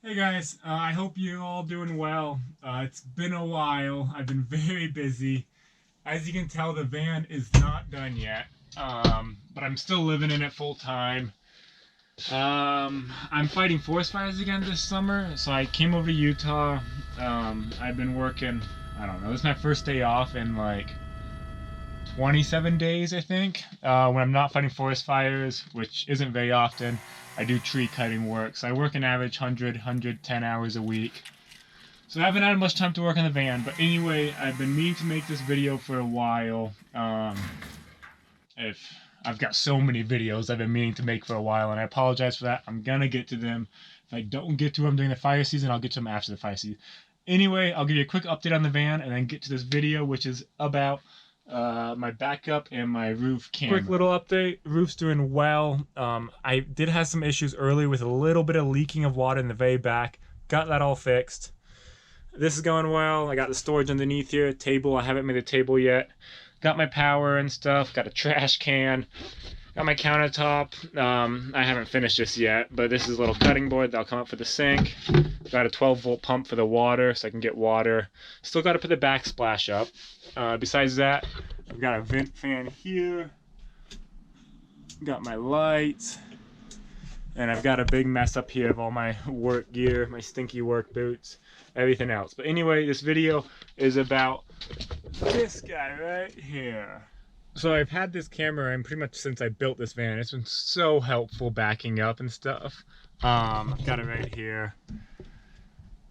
Hey guys, I hope you're all doing well. It's been a while. I've been very busy. As you can tell, the van is not done yet, but I'm still living in it full time. I'm fighting forest fires again this summer, so I came over to Utah. I've been working, I don't know, this is my first day off in like 27 days, I think. When I'm not fighting forest fires, which isn't very often, I do tree cutting work. So I work an average 110 hours a week. So I haven't had much time to work on the van. But anyway, I've been meaning to make this video for a while. If I've got so many videos I've been meaning to make for a while, and I apologize for that. I'm gonna get to them. If I don't get to them during the fire season, I'll get to them after the fire season. Anyway, I'll give you a quick update on the van and then get to this video, which is about my backup and my roof camera. Quick little update, roof's doing well. I did have some issues early with a little bit of leaking of water in the very back. Got that all fixed. This is going well. I got the storage underneath here, table. I haven't made a table yet. Got my power and stuff, got a trash can. Got my countertop. I haven't finished this yet, but this is a little cutting board that'll come up for the sink. Got a 12-volt pump for the water so I can get water. Still got to put the backsplash up. Besides that, I've got a vent fan here. Got my lights. And I've got a big mess up here of all my work gear, my stinky work boots, everything else. But anyway, this video is about this guy right here. So I've had this camera and pretty much since I built this van. It's been so helpful backing up and stuff. I've got it right here.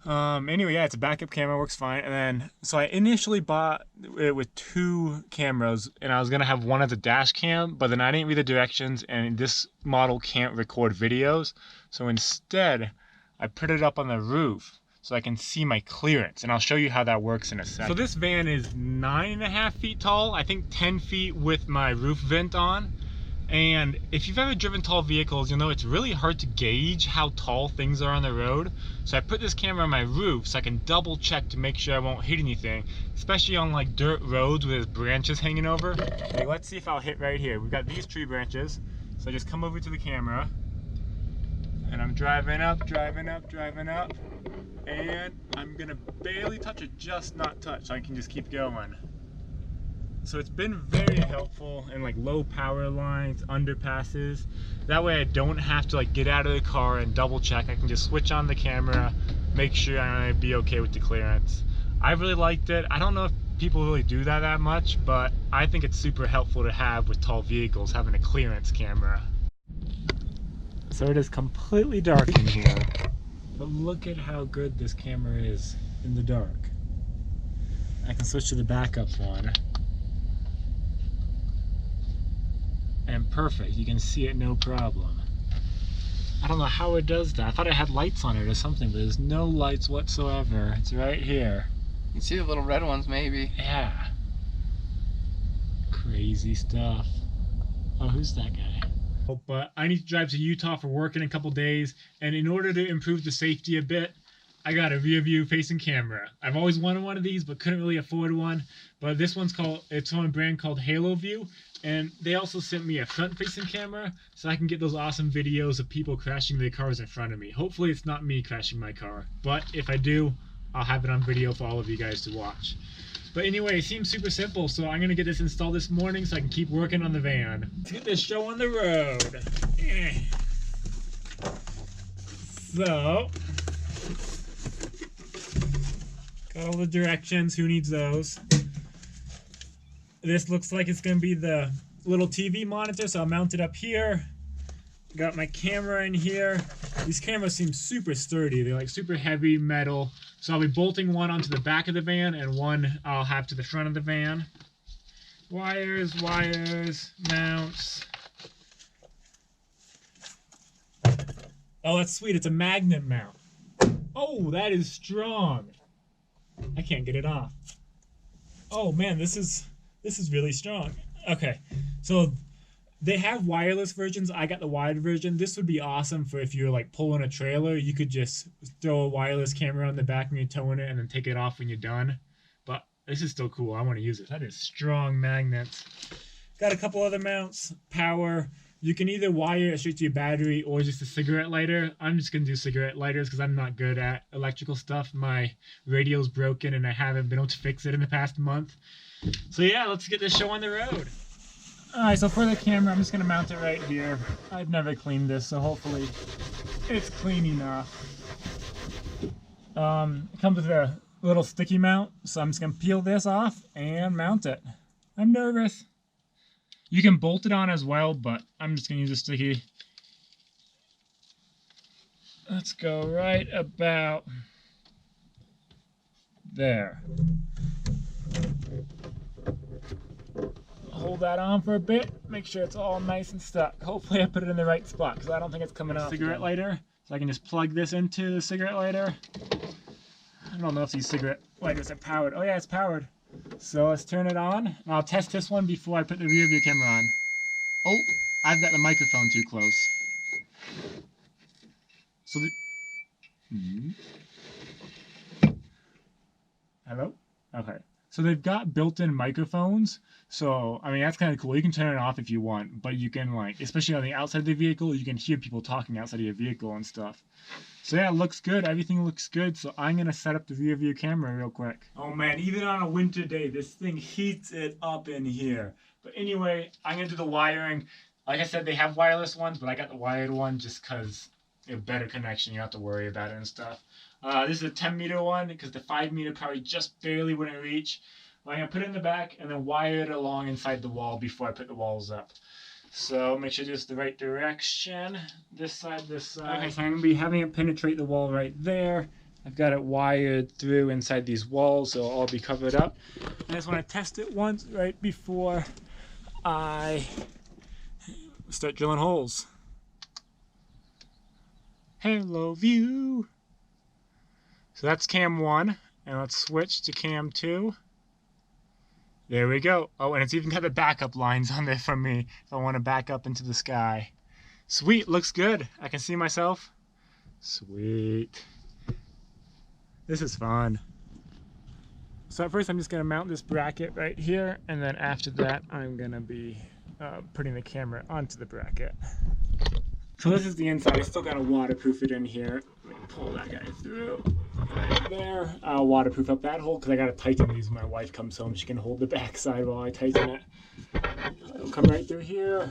Anyway, yeah, it's a backup camera, works fine. And then, so I initially bought it with two cameras, and I was gonna have one as a dash cam, but then I didn't read the directions, and this model can't record videos. So instead, I put it up on the roof so I can see my clearance, and I'll show you how that works in a second. So this van is 9.5 feet tall, I think 10 feet with my roof vent on. And if you've ever driven tall vehicles, you'll know it's really hard to gauge how tall things are on the road. So I put this camera on my roof so I can double check to make sure I won't hit anything, especially on like dirt roads with branches hanging over. Like, let's see if I'll hit right here. We've got these tree branches. So I just come over to the camera and I'm driving up, and I'm gonna barely touch it, just not touch, so I can just keep going. So it's been very helpful in like low power lines, underpasses. That way I don't have to like get out of the car and double check. I can just switch on the camera, make sure I'm gonna be okay with the clearance. I really liked it. I don't know if people really do that much, but I think it's super helpful to have with tall vehicles, having a clearance camera. So it is completely dark in here, but look at how good this camera is in the dark. I can switch to the backup one. And perfect, you can see it no problem. I don't know how it does that. I thought it had lights on it or something, but there's no lights whatsoever. It's right here. You can see the little red ones maybe. Yeah. Crazy stuff. Oh, who's that guy? Oh, but I need to drive to Utah for work in a couple days, and in order to improve the safety a bit, I got a rear view facing camera. I've always wanted one of these, but couldn't really afford one. But this one's it's on a brand called Haloview. And they also sent me a front-facing camera so I can get those awesome videos of people crashing their cars in front of me. Hopefully it's not me crashing my car, but if I do, I'll have it on video for all of you guys to watch. But anyway, it seems super simple, so I'm going to get this installed this morning so I can keep working on the van. Let's get this show on the road. So, got all the directions, who needs those? This looks like it's going to be the little TV monitor, so I'll mount it up here. Got my camera in here. These cameras seem super sturdy. They're like super heavy metal. So I'll be bolting one onto the back of the van and one I'll have to the front of the van. Wires, mounts. Oh, that's sweet. It's a magnet mount. Oh, that is strong. I can't get it off. Oh man, this is really strong. Okay, so they have wireless versions. I got the wired version. This would be awesome for if you're like pulling a trailer. You could just throw a wireless camera on the back when you're towing it and then take it off when you're done. But this is still cool. I want to use it. That is strong magnets. Got a couple other mounts. Power, You can either wire it straight to your battery or just a cigarette lighter. I'm just going to do cigarette lighters because I'm not good at electrical stuff. My radio's broken and I haven't been able to fix it in the past month. So yeah, let's get this show on the road. Alright, so for the camera, I'm just going to mount it right here. I've never cleaned this, so hopefully it's clean enough. It comes with a little sticky mount, so I'm just going to peel this off and mount it. I'm nervous. You can bolt it on as well, but I'm just going to use a sticky. Let's go right about there. Hold that on for a bit, make sure it's all nice and stuck. Hopefully I put it in the right spot, because I don't think it's coming off. Cigarette lighter, so I can just plug this into the cigarette lighter. I don't know if these cigarette lighters are powered. Oh yeah, it's powered. So let's turn it on, and I'll test this one before I put the rear view camera on. Oh, I've got the microphone too close. So Hello? Okay. So they've got built-in microphones. So, I mean, that's kind of cool. You can turn it off if you want, but you can, like, especially on the outside of the vehicle, you can hear people talking outside of your vehicle and stuff. So yeah, it looks good. Everything looks good. So I'm going to set up the rear view camera real quick. Oh man, even on a winter day, this thing heats it up in here. But anyway, I'm going to do the wiring. Like I said, they have wireless ones, but I got the wired one just because a better connection. You don't have to worry about it and stuff. This is a 10-meter one because the 5-meter probably just barely wouldn't reach. I'm going to put it in the back and then wire it along inside the wall before I put the walls up. So make sure it's the right direction. This side, this side. Okay, so I'm going to be having it penetrate the wall right there. I've got it wired through inside these walls, so it'll all be covered up. I just want to test it once right before I start drilling holes. Haloview. So that's cam 1, and let's switch to cam 2. There we go. Oh, and it's even got the backup lines on there for me if I want to back up into the sky. Sweet, looks good. I can see myself. Sweet. This is fun. So at first I'm just going to mount this bracket right here, and then after that I'm going to be putting the camera onto the bracket. So this is the inside. I still got to waterproof it in here. Let me pull that guy through. Right there. I'll waterproof up that hole because I got to tighten these when my wife comes home. She can hold the back side while I tighten it. It'll come right through here,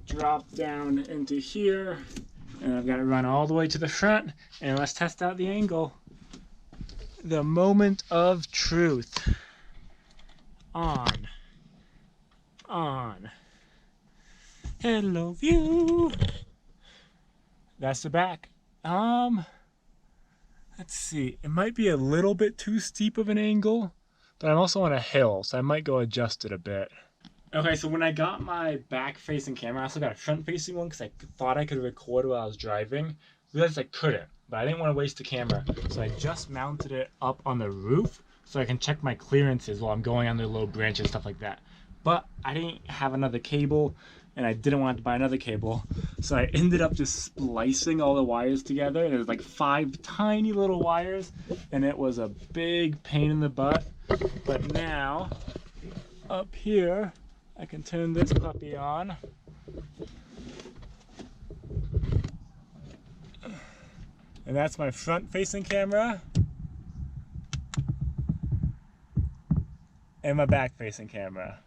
drop down into here, and I've got to run all the way to the front. And let's test out the angle. The moment of truth. On. Haloview. That's the back. Let's see. It might be a little bit too steep of an angle, but I'm also on a hill, so I might go adjust it a bit. Okay, so when I got my back-facing camera, I also got a front-facing one because I thought I could record while I was driving. Realized I couldn't, but I didn't want to waste the camera, so I just mounted it up on the roof so I can check my clearances while I'm going under low branches and stuff like that. But I didn't have another cable, and I didn't want to buy another cable, so I ended up just splicing all the wires together. There's like 5 tiny little wires, and it was a big pain in the butt. But now, up here, I can turn this puppy on. And that's my front-facing camera. And my back-facing camera.